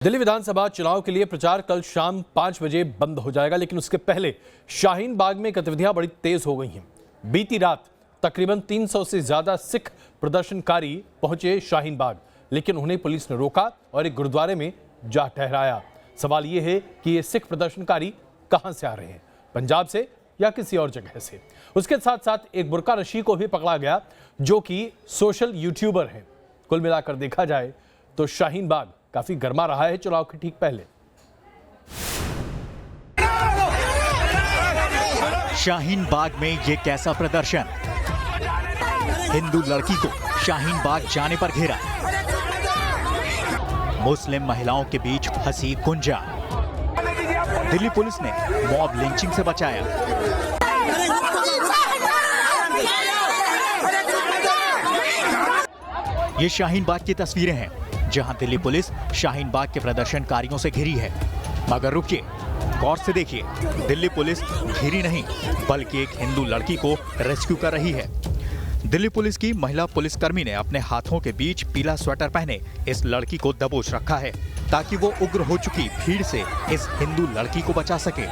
दिल्ली विधानसभा चुनाव के लिए प्रचार कल शाम 5 बजे बंद हो जाएगा, लेकिन उसके पहले शाहीन बाग में गतिविधियां बड़ी तेज हो गई हैं। बीती रात तकरीबन 300 से ज्यादा सिख प्रदर्शनकारी पहुंचे शाहीन बाग, लेकिन उन्हें पुलिस ने रोका और एक गुरुद्वारे में जा ठहराया। सवाल ये है कि ये सिख प्रदर्शनकारी कहां से आ रहे हैं, पंजाब से या किसी और जगह से। उसके साथ साथ एक बुर्का नशी को भी पकड़ा गया, जो कि सोशल यूट्यूबर हैं। कुल मिलाकर देखा जाए तो शाहीन बाग काफी गर्मा रहा है चुनाव के ठीक पहले। शाहीन बाग में ये कैसा प्रदर्शन, हिंदू लड़की को शाहीन बाग जाने पर घेरा, मुस्लिम महिलाओं के बीच फंसी गुंजा, दिल्ली पुलिस ने मॉब लिंचिंग से बचाया। ये शाहीन बाग की तस्वीरें हैं जहां दिल्ली पुलिस शाहीन बाग के प्रदर्शनकारियों से घिरी है। मगर रुकिए, गौर से देखिए, दिल्ली पुलिस घिरी नहीं बल्कि एक हिंदू लड़की को रेस्क्यू कर रही है। दिल्ली पुलिस की महिला पुलिसकर्मी ने अपने हाथों के बीच पीला स्वेटर पहने इस लड़की को दबोच रखा है ताकि वो उग्र हो चुकी भीड़ से इस हिंदू लड़की को बचा सके।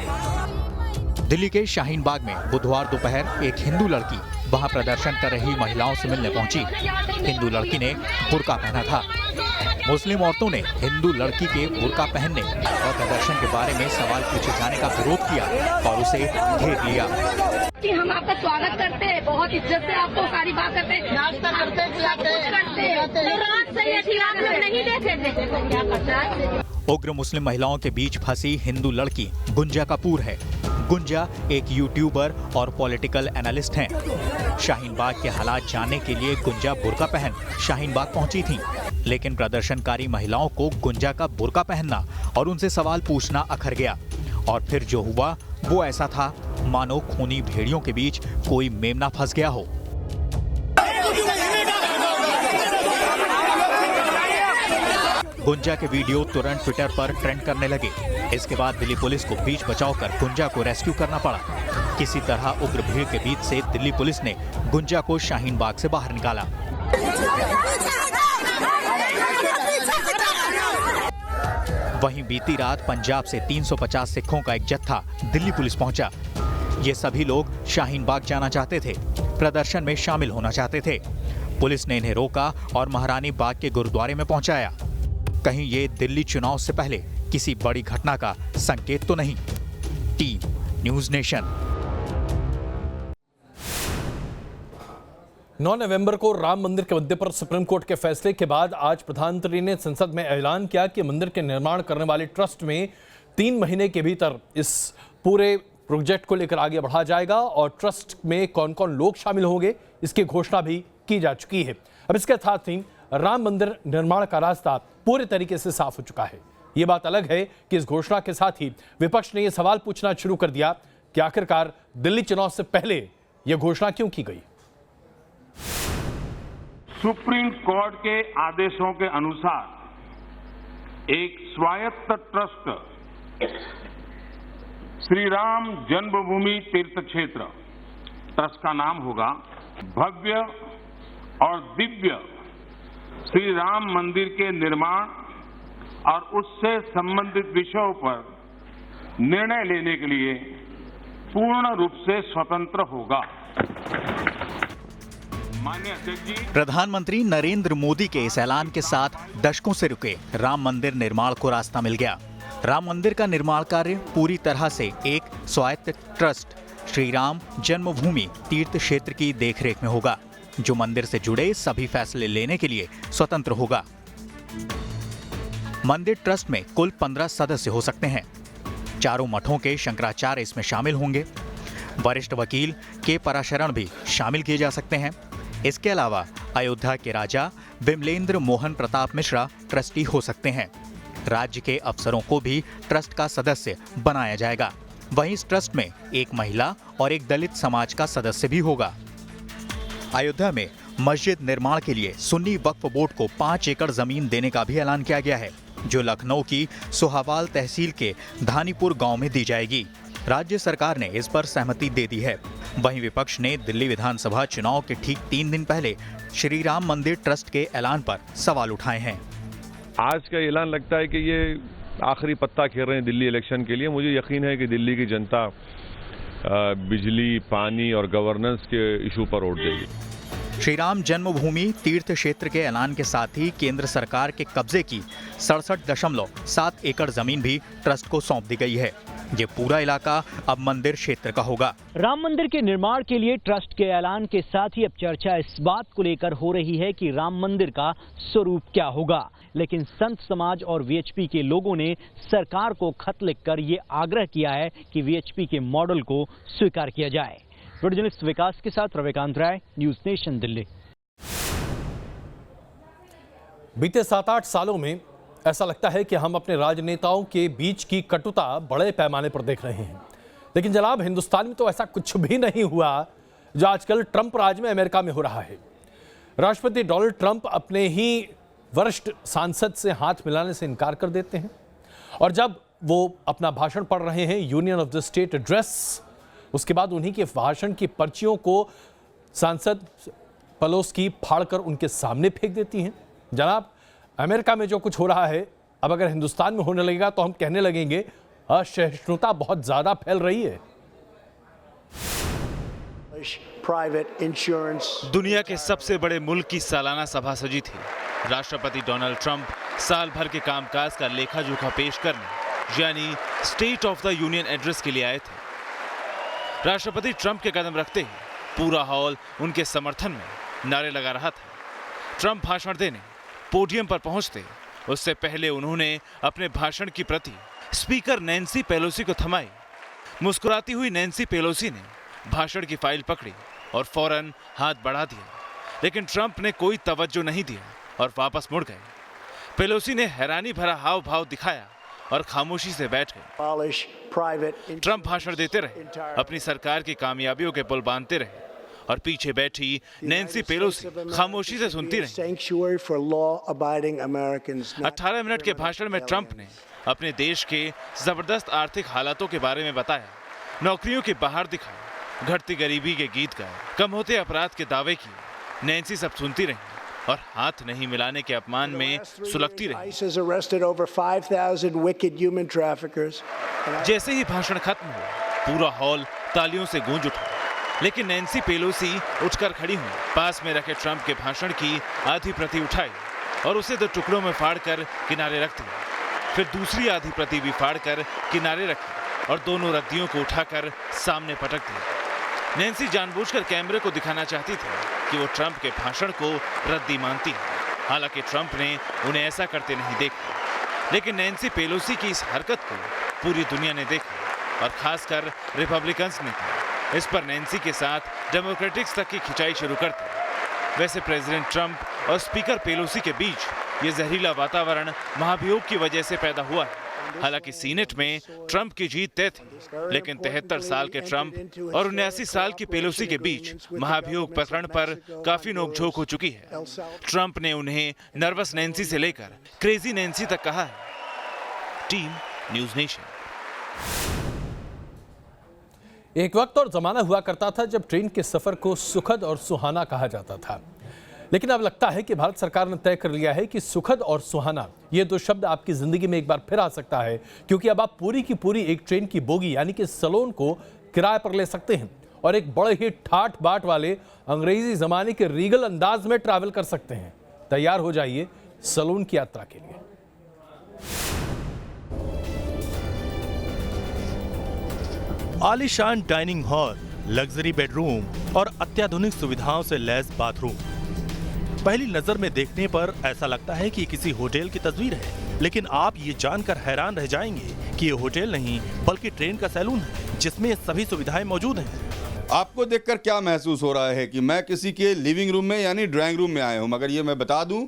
दिल्ली के शाहीन बाग में बुधवार दोपहर एक हिंदू लड़की वहां प्रदर्शन कर रही महिलाओं से मिलने पहुंची। हिंदू लड़की ने बुर्का पहना था। मुस्लिम औरतों ने हिंदू लड़की के बुर्का पहनने और प्रदर्शन के बारे में सवाल पूछे जाने का विरोध किया और उसे घेर लिया। कि हम आपका स्वागत करते हैं, बहुत इज्जत से आपको सारी बात करते हैं, नाश्ता करते नहीं देते। उग्र मुस्लिम महिलाओं के बीच फंसी हिंदू लड़की गुंजा कपूर है। गुंजा एक यूट्यूबर और पॉलिटिकल एनालिस्ट हैं। शाहीन बाग के हालात जानने के लिए गुंजा बुर्का पहन शाहीन बाग पहुंची थी, लेकिन प्रदर्शनकारी महिलाओं को गुंजा का बुर्का पहनना और उनसे सवाल पूछना अखर गया। और फिर जो हुआ वो ऐसा था मानो खूनी भेड़ियों के बीच कोई मेमना फंस गया हो। गुंजा के वीडियो तुरंत ट्विटर पर ट्रेंड करने लगे। इसके बाद दिल्ली पुलिस को बीच बचाकर गुंजा को रेस्क्यू करना पड़ा। किसी तरह उग्र भीड़ के बीच से दिल्ली पुलिस ने गुंजा को शाहीन बाग से बाहर निकाला। वहीं बीती रात पंजाब से 350 सिखों का एक जत्था दिल्ली पुलिस पहुंचा। ये सभी लोग शाहीन बाग जाना चाहते थे, प्रदर्शन में शामिल होना चाहते थे। पुलिस ने इन्हें रोका और महारानी बाग के गुरुद्वारे में पहुंचाया। कहीं ये दिल्ली चुनाव से पहले किसी बड़ी घटना का संकेत तो नहीं। Team news nation. 9 नवंबर को राम मंदिर के मुद्दे पर सुप्रीम कोर्ट के फैसले के बाद आज प्रधानमंत्री ने संसद में ऐलान किया कि मंदिर के निर्माण करने वाले ट्रस्ट में 3 महीने के भीतर इस पूरे प्रोजेक्ट को लेकर आगे बढ़ा जाएगा और ट्रस्ट में कौन कौन लोग शामिल होंगे इसकी घोषणा भी की जा चुकी है। अब इसके साथ ही राम मंदिर निर्माण का रास्ता पूरे तरीके से साफ हो चुका है। ये बात अलग है कि इस घोषणा के साथ ही विपक्ष ने यह सवाल पूछना शुरू कर दिया कि आखिरकार दिल्ली चुनाव से पहले यह घोषणा क्यों की गई। सुप्रीम कोर्ट के आदेशों के अनुसार एक स्वायत्त ट्रस्ट श्री राम जन्मभूमि तीर्थ क्षेत्र ट्रस्ट का नाम होगा। भव्य और दिव्य श्री राम मंदिर के निर्माण और उससे संबंधित विषयों पर निर्णय लेने के लिए पूर्ण रूप से स्वतंत्र होगा। माननीय अध्यक्ष जी, प्रधानमंत्री नरेंद्र मोदी के इस ऐलान के साथ दशकों से रुके राम मंदिर निर्माण को रास्ता मिल गया। राम मंदिर का निर्माण कार्य पूरी तरह से एक स्वायत्त ट्रस्ट श्री राम जन्मभूमि तीर्थ क्षेत्र की देखरेख में होगा, जो मंदिर से जुड़े सभी फैसले लेने के लिए स्वतंत्र होगा। मंदिर ट्रस्ट में कुल 15 सदस्य हो सकते हैं। चारों मठों के शंकराचार्य इसमें शामिल होंगे। वरिष्ठ वकील के पराशरण भी शामिल किए जा सकते हैं। इसके अलावा अयोध्या के राजा विमलेंद्र मोहन प्रताप मिश्रा ट्रस्टी हो सकते हैं। राज्य के अफसरों को भी ट्रस्ट का सदस्य बनाया जाएगा। वहीं इस ट्रस्ट में एक महिला और एक दलित समाज का सदस्य भी होगा। अयोध्या में मस्जिद निर्माण के लिए सुन्नी वक्फ बोर्ड को 5 एकड़ जमीन देने का भी ऐलान किया गया है, जो लखनऊ की सोहावाल तहसील के धानीपुर गांव में दी जाएगी। राज्य सरकार ने इस पर सहमति दे दी है। वहीं विपक्ष ने दिल्ली विधानसभा चुनाव के ठीक 3 दिन पहले श्री राम मंदिर ट्रस्ट के ऐलान पर सवाल उठाए हैं। आज का ऐलान लगता है कि ये आखिरी पत्ता खेल रहे हैं दिल्ली इलेक्शन के लिए। मुझे यकीन है कि दिल्ली की जनता बिजली, पानी और गवर्नेंस के इशू पर वोट देगी। श्री राम जन्मभूमि तीर्थ क्षेत्र के ऐलान के साथ ही केंद्र सरकार के कब्जे की 67.7 एकड़ जमीन भी ट्रस्ट को सौंप दी गई है। ये पूरा इलाका अब मंदिर क्षेत्र का होगा। राम मंदिर के निर्माण के लिए ट्रस्ट के ऐलान के साथ ही अब चर्चा इस बात को लेकर हो रही है कि राम मंदिर का स्वरूप क्या होगा। लेकिन संत समाज और वीएचपी के लोगों ने सरकार को खत लिखकर ये आग्रह किया है कि वीएचपी के मॉडल को स्वीकार किया जाए। वीडियो जर्नलिस्ट विकास के साथ रविकांत राय, न्यूज नेशन, दिल्ली। बीते 7-8 सालों में ऐसा लगता है कि हम अपने राजनेताओं के बीच की कटुता बड़े पैमाने पर देख रहे हैं। लेकिन जनाब, हिंदुस्तान में तो ऐसा कुछ भी नहीं हुआ जो आजकल ट्रंप राज में अमेरिका में हो रहा है। राष्ट्रपति डोनाल्ड ट्रंप अपने ही वरिष्ठ सांसद से हाथ मिलाने से इनकार कर देते हैं, और जब वो अपना भाषण पढ़ रहे हैं, union of the state address, उसके बाद उन्हीं के भाषण की पर्चियों को सांसद पेलोसी फाड़कर उनके सामने फेंक देती हैं। जनाब, अमेरिका में जो कुछ हो रहा है, अब अगर हिंदुस्तान में होने लगेगा तो हम कहने लगेंगे असहिष्णुता बहुत ज्यादा फैल रही है। दुनिया के सबसे बड़े मुल्क की सालाना सभा सजी थी। राष्ट्रपति डोनाल्ड ट्रंप साल भर के कामकाज का लेखा जोखा पेश करने, यानी state of the union address के लिए आए थे। राष्ट्रपति ट्रंप के कदम रखते ही पूरा हॉल उनके समर्थन में नारे लगा रहा था। ट्रंप भाषण देने पोडियम पर पहुंचते उससे पहले उन्होंने अपने भाषण की प्रति स्पीकर नैन्सी पेलोसी को थमाई। मुस्कुराती हुई नैन्सी पेलोसी ने भाषण की फाइल पकड़ी और फौरन हाथ बढ़ा दिया, लेकिन ट्रंप ने कोई तवज्जो नहीं दिया और वापस मुड़ गए। पेलोसी ने हैरानी भरा हाव भाव दिखाया और खामोशी से बैठ गए। ट्रंप भाषण देते रहे, अपनी सरकार की कामयाबियों के पुल बांधते रहे और पीछे बैठी नैन्सी पेलोसी खामोशी से सुनती रही। 18 मिनट के भाषण में ट्रंप ने अपने देश के जबरदस्त आर्थिक हालातों के बारे में बताया, नौकरियों के बाहर दिखाए, घटती गरीबी के गीत गाए, कम होते अपराध के दावे किए। नैन्सी सब सुनती रही और हाथ नहीं मिलाने के अपमान में सुलगती रही। जैसे ही भाषण खत्म हुआ, पूरा हॉल तालियों से गूंज उठा। लेकिन नैन्सी पेलोसी उठकर खड़ी हुई, पास में रखे ट्रंप के भाषण की आधी प्रति उठाई और उसे 2 टुकड़ों में फाड़कर किनारे रख दिया। फिर दूसरी आधी प्रति भी फाड़कर किनारे रखी और दोनों रद्दियों को उठाकर सामने पटक दिया। नैन्सी जानबूझकर कैमरे को दिखाना चाहती थी कि वो ट्रंप के भाषण को रद्दी मानती है। हालांकि ट्रंप ने उन्हें ऐसा करते नहीं देखा, लेकिन नैन्सी पेलोसी की इस हरकत को पूरी दुनिया ने देखा और खासकर रिपब्लिकन्स ने। इस पर नैन्सी के साथ डेमोक्रेटिक्स तक की खिंचाई शुरू कर दी। वैसे प्रेसिडेंट ट्रंप और स्पीकर पेलोसी के बीच ये जहरीला वातावरण महाभियोग की वजह से पैदा हुआ है। हालांकि सीनेट में ट्रंप की जीत तय थी, लेकिन 73 साल के ट्रंप और 79 साल की पेलोसी के बीच महाभियोग प्रकरण पर काफी नोकझोंक हो चुकी है। ट्रंप ने उन्हें नर्वस नैन्सी से लेकर क्रेजी नैन्सी तक कहा है। Team news nation. एक वक्त और जमाना हुआ करता था जब ट्रेन के सफर को सुखद और सुहाना कहा जाता था, लेकिन अब लगता है कि भारत सरकार ने तय कर लिया है कि सुखद और सुहाना ये 2 शब्द आपकी जिंदगी में एक बार फिर आ सकता है, क्योंकि अब आप पूरी की पूरी एक ट्रेन की बोगी यानी कि सलोन को किराए पर ले सकते हैं और एक बड़े ही ठाठ बाट वाले अंग्रेजी जमाने के रीगल अंदाज में ट्रैवल कर सकते हैं। तैयार हो जाइए सलोन की यात्रा के लिए। आलीशान डाइनिंग हॉल, लग्जरी बेडरूम और अत्याधुनिक सुविधाओं से लैस बाथरूम। पहली नजर में देखने पर ऐसा लगता है कि किसी होटल की तस्वीर है, लेकिन आप ये जानकर हैरान रह जाएंगे कि ये होटल नहीं बल्कि ट्रेन का सैलून है, जिसमें सभी सुविधाएं मौजूद हैं। आपको देखकर क्या महसूस हो रहा है कि मैं किसी के लिविंग रूम में यानी ड्राइंग रूम में आया हूं, मगर ये मैं बता दूं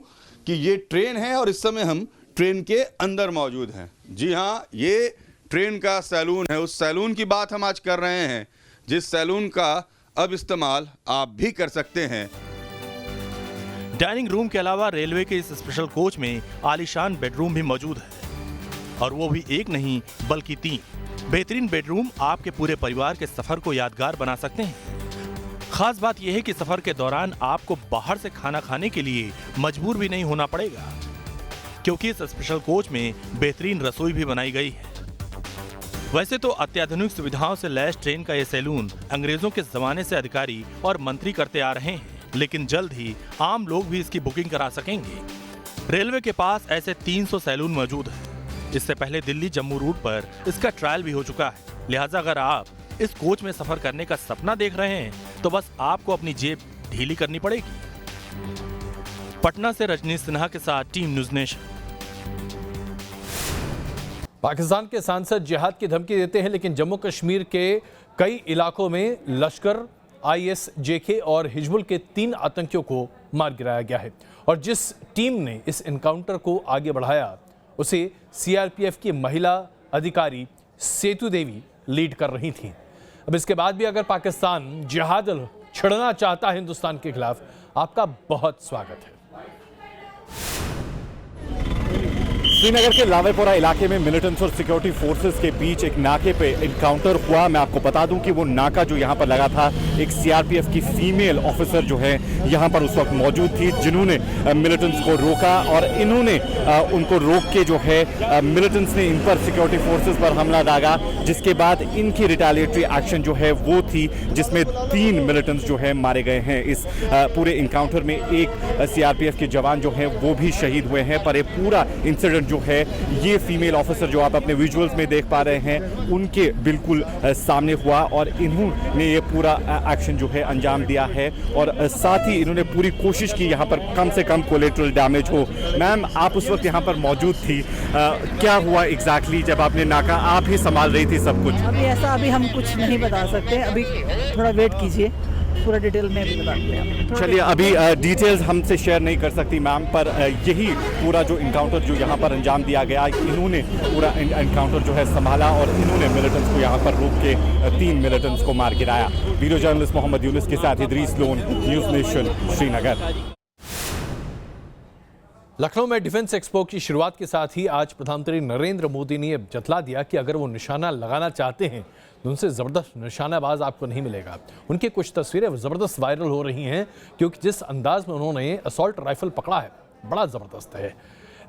कि ये ट्रेन है और इस समय हम ट्रेन के अंदर मौजूद हैं। जी हाँ, ये ट्रेन का सैलून है। उस सैलून की बात हम आज कर रहे हैं जिस सैलून का अब इस्तेमाल आप भी कर सकते हैं। डाइनिंग रूम के अलावा रेलवे के इस स्पेशल कोच में आलीशान बेडरूम भी मौजूद है, और वो भी एक नहीं बल्कि 3 बेहतरीन बेडरूम आपके पूरे परिवार के सफर को यादगार बना सकते हैं। खास बात यह है कि सफर के दौरान आपको बाहर से खाना खाने के लिए मजबूर भी नहीं होना पड़ेगा, क्योंकि इस स्पेशल कोच में बेहतरीन रसोई भी बनाई गई है। वैसे तो अत्याधुनिक सुविधाओं से लैस ट्रेन का ये सैलून अंग्रेजों के जमाने से अधिकारी और मंत्री करते आ रहे हैं, लेकिन जल्द ही आम लोग भी इसकी बुकिंग करा सकेंगे। रेलवे के पास ऐसे 300 सैलून मौजूद है। इससे पहले दिल्ली जम्मू रूट पर इसका ट्रायल भी हो चुका है। लिहाजा अगर आप इस कोच में सफर करने का सपना देख रहे हैं तो बस आपको अपनी जेब ढीली करनी पड़ेगी। पटना से रजनीश सिन्हा के साथ टीम न्यूज़ नेशन। पाकिस्तान के सांसद जिहाद की धमकी देते हैं, लेकिन जम्मू कश्मीर के कई इलाकों में लश्कर, ISJK और हिजबुल के 3 आतंकियों को मार गिराया गया है। और जिस टीम ने इस एनकाउंटर को आगे बढ़ाया उसे CRPF की महिला अधिकारी सेतु देवी लीड कर रही थी। अब इसके बाद भी अगर पाकिस्तान जिहाद छिड़ना चाहता है हिंदुस्तान के खिलाफ, आपका बहुत स्वागत है। श्रीनगर के लावेपोरा इलाके में मिलिटेंट्स और सिक्योरिटी फोर्सेस के बीच एक नाके पे इनकाउंटर हुआ। मैं आपको बता दूं कि वो नाका जो यहाँ पर लगा था, एक CRPF की फीमेल ऑफिसर जो है यहाँ पर उस वक्त मौजूद थी, जिन्होंने मिलिटेंट्स को रोका और इन्होंने उनको रोक के जो है मिलिटेंट्स ने इन पर सिक्योरिटी फोर्सेस पर हमला दागा, जिसके बाद इनकी रिटेलिएटरी एक्शन जो है वो थी, जिसमें 3 मिलिटेंट्स जो है मारे गए हैं। इस पूरे इनकाउंटर में एक CRPF के जवान जो है वो भी शहीद हुए हैं। पर ये पूरा इंसिडेंट जो है ये फीमेल ऑफिसर जो आप अपने विजुअल्स में देख पा रहे हैं उनके बिल्कुल सामने हुआ और इन्होंने ये पूरा एक्शन जो है अंजाम दिया है और साथ ही इन्होंने पूरी कोशिश की यहाँ पर कम से कम कोलेटरल डैमेज हो। मैम, आप उस वक्त यहाँ पर मौजूद थी, क्या हुआ एग्जैक्टली जब आपने नाका आप ही संभाल रही थी सब कुछ? अभी हम कुछ नहीं बता सकते, अभी थोड़ा वेट कीजिए, पूरा डिटेल में भी बताते हैं। चलिए, अभी डिटेल्स हमसे शेयर नहीं कर सकती मैम, पर यही पूरा जो इनकाउंटर जो यहाँ पर अंजाम दिया गया, इन्होंने पूरा इनकाउंटर जो है संभाला और इन्होंने मिलिटेंट्स को यहाँ पर रोक के 3 मिलिटेंट्स को मार गिराया। वीडियो जर्नलिस्ट मोहम्मद यूनुस के साथ Idris loan, news nation, Srinagar. Lucknow में डिफेंस एक्सपो की शुरुआत के साथ ही आज प्रधानमंत्री नरेंद्र मोदी ने जतला दिया कि अगर वो निशाना लगाना चाहते हैं तो उनसे ज़बरदस्त निशानाबाज आपको नहीं मिलेगा। उनकी कुछ तस्वीरें ज़बरदस्त वायरल हो रही हैं क्योंकि जिस अंदाज में उन्होंने असॉल्ट राइफल पकड़ा है बड़ा ज़बरदस्त है।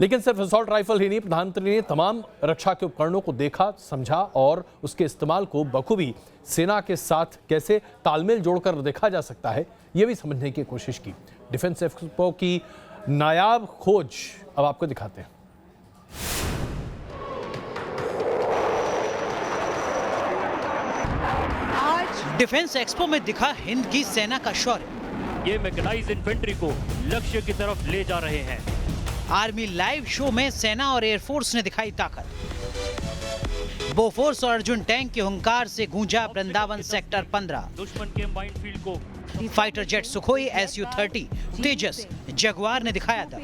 लेकिन सिर्फ असॉल्ट राइफल ही नहीं, प्रधानमंत्री ने तमाम रक्षा के उपकरणों को देखा, समझा और उसके इस्तेमाल को बखूबी सेना के साथ कैसे तालमेल जोड़कर देखा जा सकता है ये भी समझने की कोशिश की। डिफेंस एक्सपो की नायाब खोज अब आपको दिखाते हैं। आज डिफेंस एक्सपो में दिखा हिंद की सेना का शौर्य। ये मैकेनाइज्ड इन्फेंट्री को लक्ष्य की तरफ ले जा रहे हैं। आर्मी लाइव शो में सेना और एयरफोर्स ने दिखाई ताकत। बोफोर्स और अर्जुन टैंक के हुंकार से गूंजा वृंदावन सेक्टर 15। दुश्मन के माइनफील्ड को फाइटर जेट सुखोई Su-30 तेजस जगुआर ने दिखाया दम।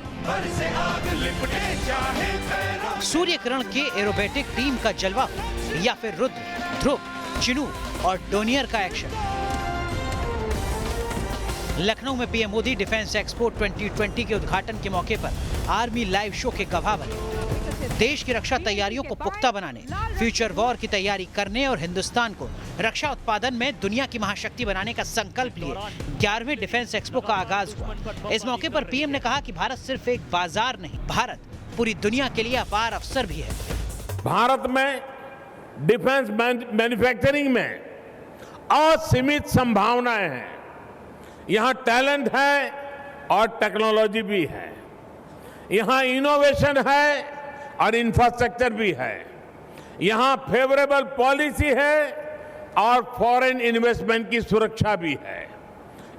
सूर्य किरण के एरोबेटिक टीम का जलवा हो या फिर रुद्र, ध्रुव, चिनूक और डोनियर का एक्शन। लखनऊ में पीएम मोदी डिफेंस एक्सपो 2020 के उद्घाटन के मौके पर आर्मी लाइव शो के गवाह बने। देश की रक्षा तैयारियों को पुख्ता बनाने, फ्यूचर वॉर की तैयारी करने और हिंदुस्तान को रक्षा उत्पादन में दुनिया की महाशक्ति बनाने का संकल्प लिए 11वें डिफेंस एक्सपो का आगाज हुआ। इस मौके पर पीएम ने कहा कि भारत सिर्फ एक बाजार नहीं, भारत पूरी दुनिया के लिए अपार अवसर भी है। भारत में डिफेंस मैन्युफैक्चरिंग में असीमित संभावनाएं हैं। यहाँ टैलेंट है और टेक्नोलॉजी भी है, यहाँ इनोवेशन है और इंफ्रास्ट्रक्चर भी है, यहाँ फेवरेबल पॉलिसी है और फॉरेन इन्वेस्टमेंट की सुरक्षा भी है,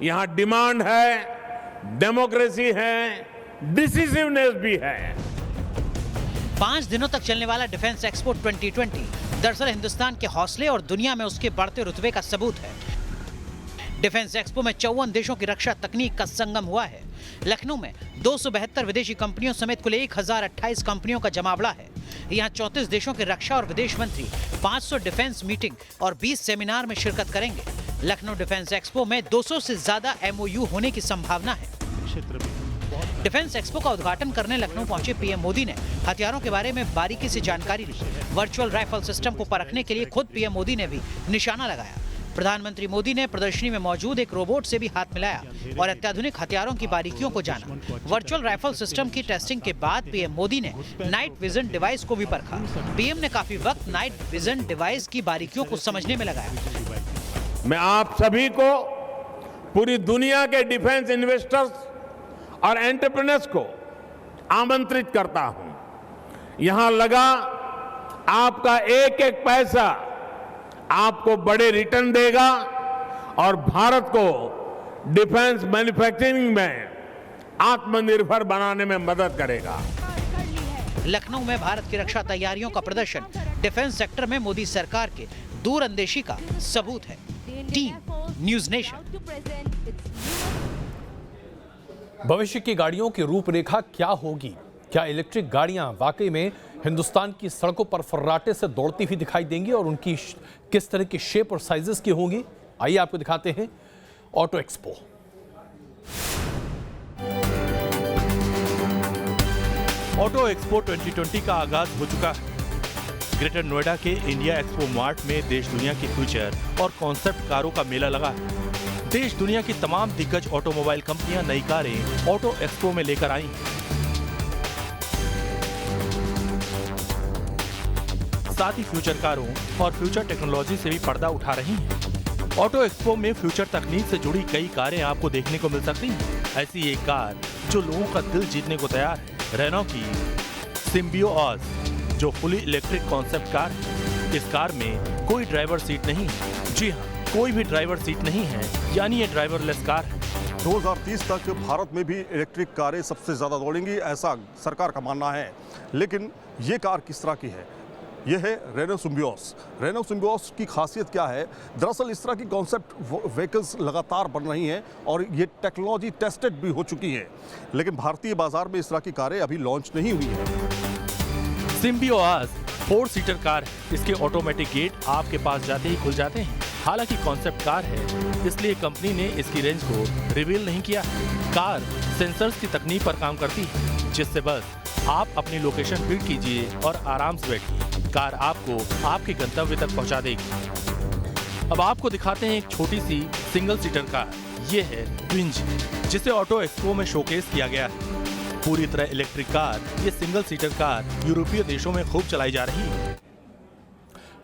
यहाँ डिमांड है, डेमोक्रेसी है, डिसिसिवनेस भी है। 5 दिनों तक चलने वाला डिफेंस एक्सपो 2020 दरअसल हिंदुस्तान के हौसले और दुनिया में उसके बढ़ते रुतबे का सबूत है। डिफेंस एक्सपो में 54 देशों की रक्षा तकनीक का संगम हुआ है। लखनऊ में 272 विदेशी कंपनियों समेत कुल 1028 कंपनियों का जमावड़ा है। यहाँ 34 देशों के रक्षा और विदेश मंत्री 500 डिफेंस मीटिंग और 20 सेमिनार में शिरकत करेंगे। लखनऊ डिफेंस एक्सपो में 200 से ज्यादा MOU होने की संभावना है। डिफेंस एक्सपो का उद्घाटन करने लखनऊ पहुंचे पीएम मोदी ने हथियारों के बारे में बारीकी से जानकारी ली। वर्चुअल राइफल सिस्टम को परखने के लिए खुद पीएम मोदी ने भी निशाना लगाया। प्रधानमंत्री मोदी ने प्रदर्शनी में मौजूद एक रोबोट से भी हाथ मिलाया और अत्याधुनिक हथियारों की बारीकियों को जाना। वर्चुअल राइफल सिस्टम की टेस्टिंग के बाद पीएम मोदी ने नाइट विजन डिवाइस को भी परखा। पीएम ने काफी वक्त नाइट विजन डिवाइस की बारीकियों को समझने में लगाया। मैं आप सभी को, पूरी दुनिया के डिफेंस इन्वेस्टर्स और एंटरप्रेन्योर्स को आमंत्रित करता हूं। यहां लगा आपका एक एक पैसा आपको बड़े रिटर्न देगा और भारत को डिफेंस मैन्युफैक्चरिंग में आत्मनिर्भर बनाने में मदद करेगा। लखनऊ में भारत की रक्षा तैयारियों का प्रदर्शन डिफेंस सेक्टर में मोदी सरकार के दूरअंदेशी का सबूत है। Team news nation. भविष्य की गाड़ियों की रूपरेखा क्या होगी? क्या इलेक्ट्रिक गाड़ियां वाकई में हिंदुस्तान की सड़कों पर फर्राटे से दौड़ती हुई दिखाई देंगी और उनकी किस तरह की शेप और साइजेस की होंगी? आइए आपको दिखाते हैं ऑटो एक्सपो। ऑटो एक्सपो 2020 का आगाज हो चुका है। ग्रेटर नोएडा के इंडिया एक्सपो मार्ट में देश दुनिया की फ्यूचर और कॉन्सेप्ट कारों का मेला लगा है। देश दुनिया की तमाम दिग्गज ऑटोमोबाइल कंपनियां नई कारें ऑटो एक्सपो में लेकर आई हैं। साथ ही फ्यूचर कारों और फ्यूचर टेक्नोलॉजी से भी पर्दा उठा रही हैं। ऑटो एक्सपो में फ्यूचर तकनीक से जुड़ी कई कारें आपको देखने को मिल सकती हैं। ऐसी एक कार जो लोगों का दिल जीतने को तैयार है, रेनो की सिम्बियोस, जो फुली इलेक्ट्रिक कॉन्सेप्ट कार है। इस कार में कोई ड्राइवर सीट नहीं है। जी हाँ, कोई भी ड्राइवर सीट नहीं है, यानी ये ड्राइवरलेस कार है। 2030 तक भारत में भी इलेक्ट्रिक कारें सबसे ज़्यादा दौड़ेंगी, ऐसा सरकार का मानना है। लेकिन ये कार किस तरह की है? ये है रेनो सिम्बियोस। रेनो सिम्बियोस की खासियत क्या है? दरअसल इस तरह की कॉन्सेप्ट व्हीकल्स लगातार बन रही हैं और ये टेक्नोलॉजी टेस्टेड भी हो चुकी है, लेकिन भारतीय बाजार में इस तरह की कारें अभी लॉन्च नहीं हुई हैं। सिम्बियोस 4 सीटर कार है। इसके ऑटोमेटिक गेट आपके पास जाते ही खुल जाते हैं। हालांकि कॉन्सेप्ट कार है, इसलिए कंपनी ने इसकी रेंज को रिवील नहीं किया। कार सेंसर्स की तकनीक पर काम करती है, जिससे बस आप अपनी लोकेशन फीड कीजिए और आराम से बैठिए। कार आपको आपके गंतव्य तक पहुंचा देगी। अब आपको दिखाते हैं एक छोटी सी सिंगल सीटर कार। ये है ट्विंज, जिसे ऑटो एक्सपो में शोकेस किया गया है। पूरी तरह इलेक्ट्रिक कार, ये सिंगल सीटर कार यूरोपीय देशों में खूब चलाई जा रही है।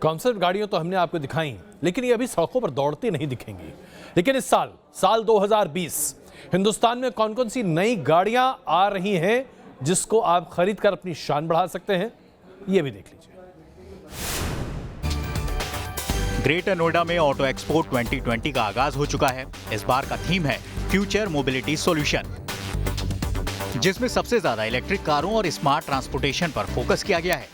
कॉन्सेप्ट गाड़ियां तो हमने आपको दिखाई, लेकिन ये अभी सड़कों पर दौड़ती नहीं दिखेंगी। लेकिन इस साल 2020 हिंदुस्तान में कौन कौन सी नई गाड़ियां आ रही हैं जिसको आप खरीद कर अपनी शान बढ़ा सकते हैं, ये भी देख लीजिए। ग्रेटर नोएडा में ऑटो एक्सपो 2020 का आगाज हो चुका है। इस बार का थीम है फ्यूचर मोबिलिटी सॉल्यूशन, जिसमें सबसे ज्यादा इलेक्ट्रिक कारों और स्मार्ट ट्रांसपोर्टेशन पर फोकस किया गया है।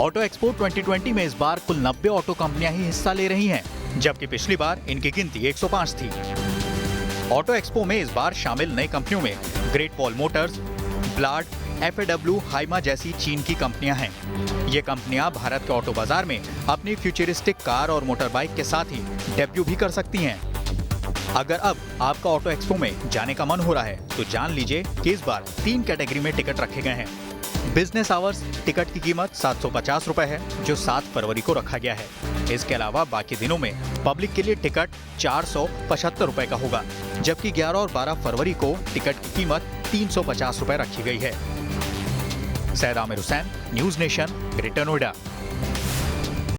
ऑटो एक्सपो 2020 में इस बार कुल 90 ऑटो कंपनियां ही हिस्सा ले रही हैं, जबकि पिछली बार इनकी गिनती 105 थी। ऑटो एक्सपो में इस बार शामिल नई कंपनियों में great wall Motors, blood, FAW, Haima जैसी चीन की कंपनियां हैं। ये कंपनियां भारत के ऑटो बाजार में अपनी फ्यूचरिस्टिक कार और मोटर बाइक के साथ ही डेब्यू भी कर सकती हैं। अगर अब आपका ऑटो एक्सपो में जाने का मन हो रहा है तो जान लीजिए कि इस बार 3 कैटेगरी में टिकट रखे गए हैं। बिजनेस आवर्स टिकट की कीमत 750 रुपए है, जो 7 फरवरी को रखा गया है। इसके अलावा बाकी दिनों में पब्लिक के लिए टिकट 475 रुपए का होगा, जबकि 11 और 12 फरवरी को टिकट की कीमत 350 रुपए रखी गई है। Syed Aamir Hussain, news nation, greater Noida.